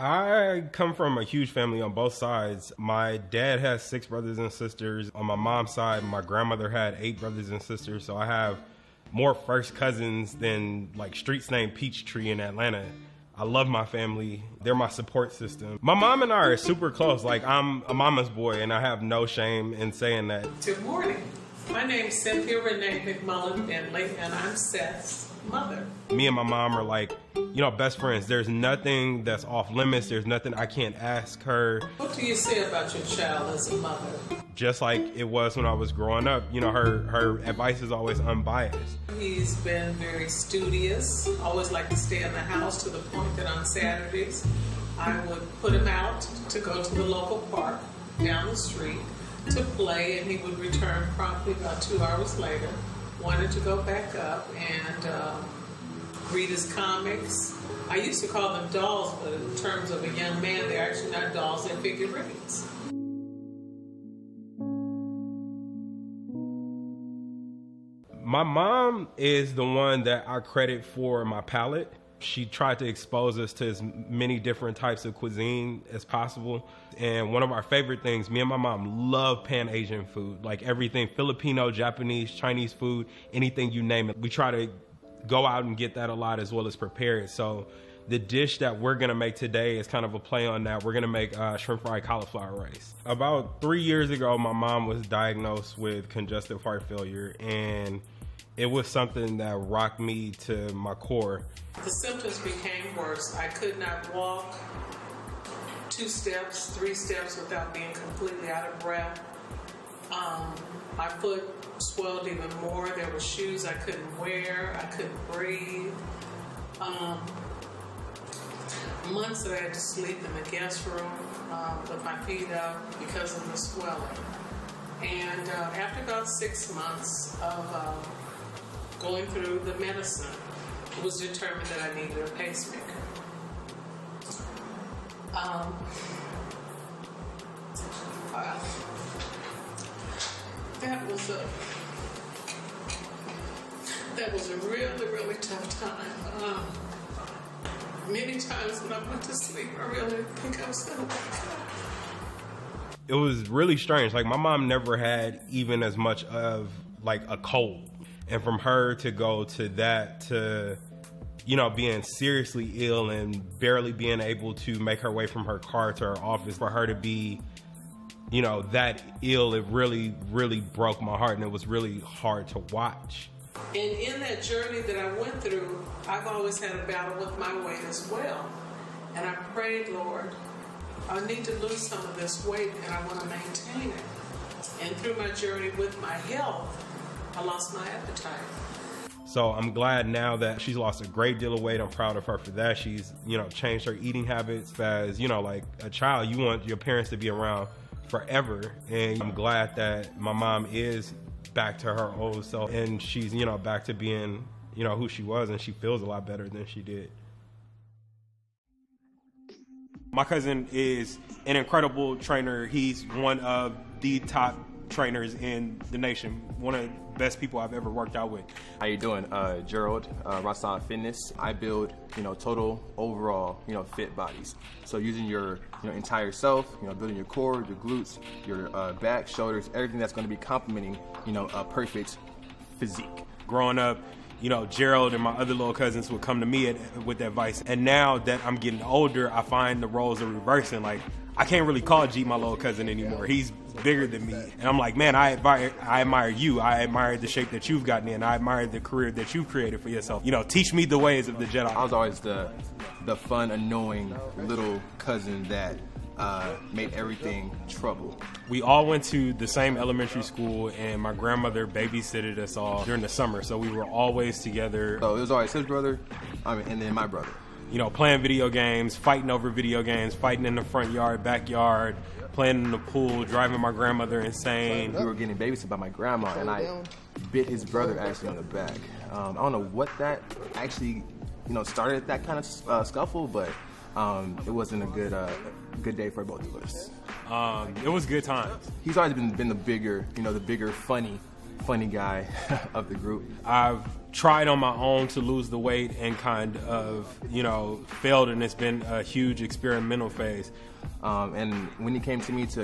I come from a huge family on both sides. My dad has 6 brothers and sisters. On my mom's side, my grandmother had 8 brothers and sisters. So I have more first cousins than like streets named Peachtree in Atlanta. I love my family. They're my support system. My mom and I are super close. Like, I'm a mama's boy, and I have no shame in saying that. Good morning. My name's Cynthia Renee McMullen Bentley, and I'm Seth's mother. Me and my mom are like, best friends. There's nothing that's off limits. There's nothing I can't ask her. What do you say about your child as a mother? Just like it was when I was growing up. Her advice is always unbiased. He's been very studious, always liked to stay in the house, to the point that on Saturdays I would put him out to go to the local park down the street to play, and he would return promptly about 2 hours later, wanted to go back up and read his comics. I used to call them dolls, but in terms of a young man, they're actually not dolls, they're figurines. My mom is the one that I credit for my palate. She tried to expose us to as many different types of cuisine as possible. And one of our favorite things, me and my mom love Pan-Asian food, like everything Filipino, Japanese, Chinese food, anything you name it. We try to go out and get that a lot as well as prepare it. So the dish that we're gonna make today is kind of a play on that. We're gonna make shrimp fried cauliflower rice. About 3 years ago, my mom was diagnosed with congestive heart failure, and it was something that rocked me to my core. The symptoms became worse. I could not walk 2 steps, 3 steps without being completely out of breath. My foot swelled even more. There were shoes I couldn't wear. I couldn't breathe. Months that I had to sleep in the guest room with my feet up because of the swelling. And after about 6 months of going through the medicine, it was determined that I needed a pacemaker. That was a really, really tough time. Many times when I went to sleep, I really didn't think I was going to wake up. It was really strange. Like, my mom never had even as much of like a cold. And from her to go to that to, being seriously ill and barely being able to make her way from her car to her office, for her to be, that ill, it really, really broke my heart, and it was really hard to watch. And in that journey that I went through, I've always had a battle with my weight as well. And I prayed, Lord, I need to lose some of this weight, and I want to maintain it. And through my journey with my health, I lost my appetite. So I'm glad now that she's lost a great deal of weight. I'm proud of her for that. She's, changed her eating habits. As, like a child, you want your parents to be around forever. And I'm glad that my mom is back to her old self, and she's, back to being, who she was, and she feels a lot better than she did. My cousin is an incredible trainer. He's one of the top trainers in the nation, one of the best people I've ever worked out with. How you doing? Gerald, Rassan Fitness. I build, total overall, fit bodies. So using your, entire self, building your core, your glutes, your back, shoulders, everything that's going to be complementing, a perfect physique. Growing up, Gerald and my other little cousins would come to me with advice. And now that I'm getting older, I find the roles are reversing. Like, I can't really call G my little cousin anymore. He's bigger than me. And I'm like, man, I admire you. I admire the shape that you've gotten in. I admire the career that you've created for yourself. Teach me the ways of the Jedi. I was always the fun, annoying little cousin that made everything trouble. We all went to the same elementary school, and my grandmother babysitted us all during the summer. So we were always together. So it was always his brother, and then my brother. Playing video games, fighting over video games, fighting in the front yard, backyard, playing in the pool, driving my grandmother insane. We were getting babysitted by my grandma, and I bit his brother actually on the back. I don't know what that actually, started that kind of scuffle, but it wasn't a good day for both of us. It was good times. He's always been the bigger, funny guy of the group. I've tried on my own to lose the weight and kind of, failed, and it's been a huge experimental phase. And when he came to me to,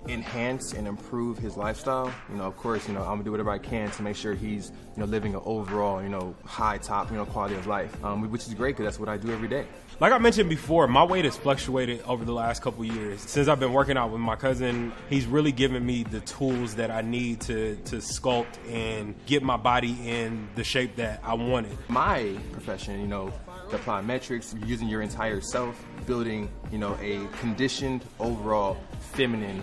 enhance and improve his lifestyle, of course, I'm gonna do whatever I can to make sure he's, living an overall, high top, quality of life, which is great because that's what I do every day. Like I mentioned before, my weight has fluctuated over the last couple years. Since I've been working out with my cousin, he's really given me the tools that I need to sculpt and get my body in the shape that I wanted. My profession, the plyometrics, using your entire self, building, a conditioned, overall, feminine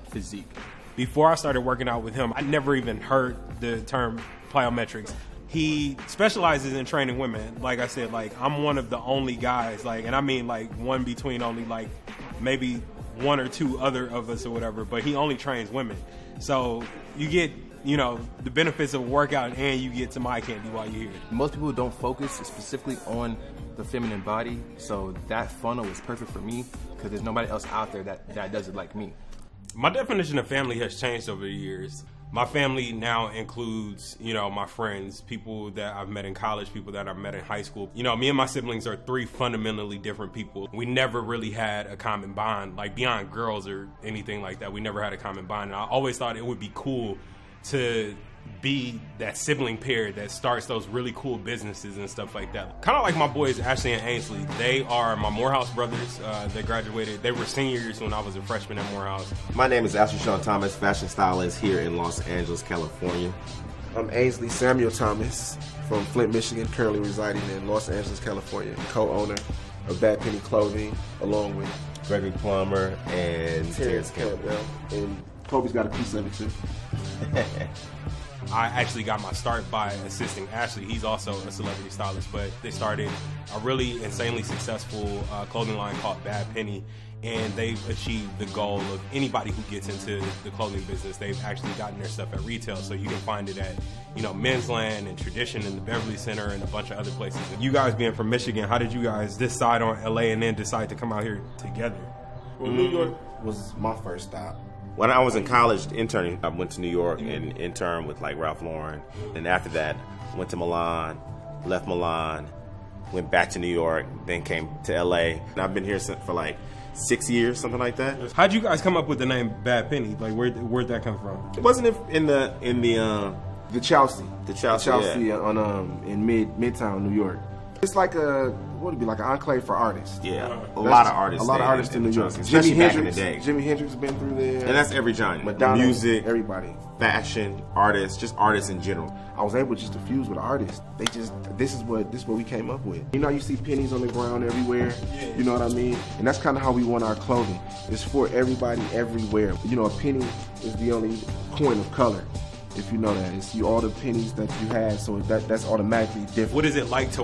physique. Before I started working out with him, I never even heard the term plyometrics. He specializes in training women. Like I said, I'm one of the only guys, and I mean one between only maybe one or two other of us or whatever, but he only trains women. So you get, the benefits of a workout and you get some eye candy while you're here. Most people don't focus specifically on the feminine body, so that funnel is perfect for me because there's nobody else out there that does it like me. My definition of family has changed over the years. My family now includes, my friends, people that I've met in college, people that I've met in high school. Me and my siblings are three fundamentally different people. We never really had a common bond, beyond girls or anything like that. We never had a common bond. And I always thought it would be cool to be that sibling pair that starts those really cool businesses and stuff like that. Kind of like my boys, Ashley and Ainsley. They are my Morehouse brothers. They graduated. They were seniors when I was a freshman at Morehouse. My name is Issa Rae Thomas, fashion stylist here in Los Angeles, California. I'm Ainsley Samuel Thomas from Flint, Michigan, currently residing in Los Angeles, California, co-owner of Bad Penny Clothing, along with Gregory Plummer and Terrence Campbell. And Kobe's got a piece of it too. I actually got my start by assisting Ashley. He's also a celebrity stylist, but they started a really insanely successful clothing line called Bad Penny, and they've achieved the goal of anybody who gets into the clothing business. They've actually gotten their stuff at retail, so you can find it at, Men's Land and Tradition in the Beverly Center and a bunch of other places. And you guys being from Michigan, how did you guys decide on LA and then decide to come out here together? Well, New York was my first stop. When I was in college interning, I went to New York and interned with Ralph Lauren. And after that, went to Milan, left Milan, went back to New York, then came to LA. And I've been here for 6 years, something like that. How'd you guys come up with the name Bad Penny? Where'd that come from? Wasn't it in the Chelsea. The Chelsea, yeah. on in Midtown, New York. It's like an enclave for artists. Yeah, a lot of artists in New York. especially back in the day. Jimi Hendrix been through there, and that's every genre. Madonna, music, everybody, fashion, artists, just artists in general. I was able just to fuse with artists. This is what we came up with. You see pennies on the ground everywhere. You know what I mean? And that's kind of how we want our clothing. It's for everybody, everywhere. A penny is the only coin of color. If you know that, it's all the pennies that you have, so that's automatically different. What is it like to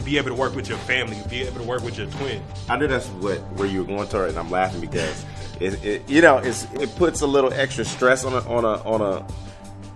be able to work with your family, to be able to work with your twin? I knew that's where you were going to, and I'm laughing because it puts a little extra stress on a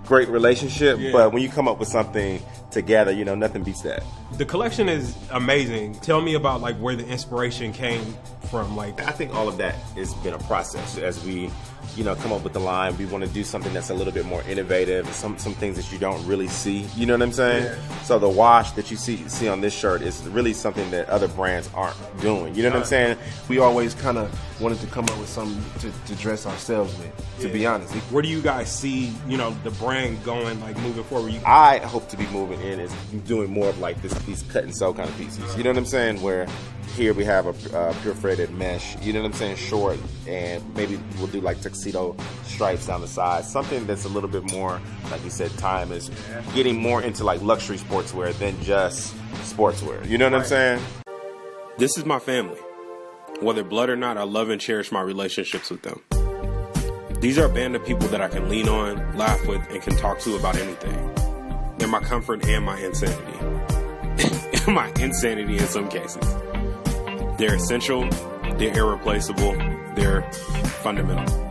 great relationship. Yeah. But when you come up with something together, nothing beats that. The collection is amazing. Tell me about where the inspiration came from. I think all of that has been a process as we come up with the line. We want to do something that's a little bit more innovative, some things that you don't really see. You know what I'm saying? Yeah. So the wash that you see on this shirt is really something that other brands aren't doing. You know what I'm saying? We always kind of wanted to come up with something to dress ourselves with, to be honest. Where do you guys see, the brand going, moving forward? I hope to be moving in is doing more of these cut and sew kind of pieces. You know what I'm saying? Where here we have a pure threaded mesh, you know what I'm saying, short, and maybe we'll do tuxedo stripes down the side. Something that's a little bit more, like you said, time is getting more into luxury sportswear than just sportswear. You know what I'm saying? This is my family. Whether blood or not, I love and cherish my relationships with them. These are a band of people that I can lean on, laugh with, and can talk to about anything. They're my comfort and my insanity. My insanity in some cases. They're essential, they're irreplaceable, they're fundamental.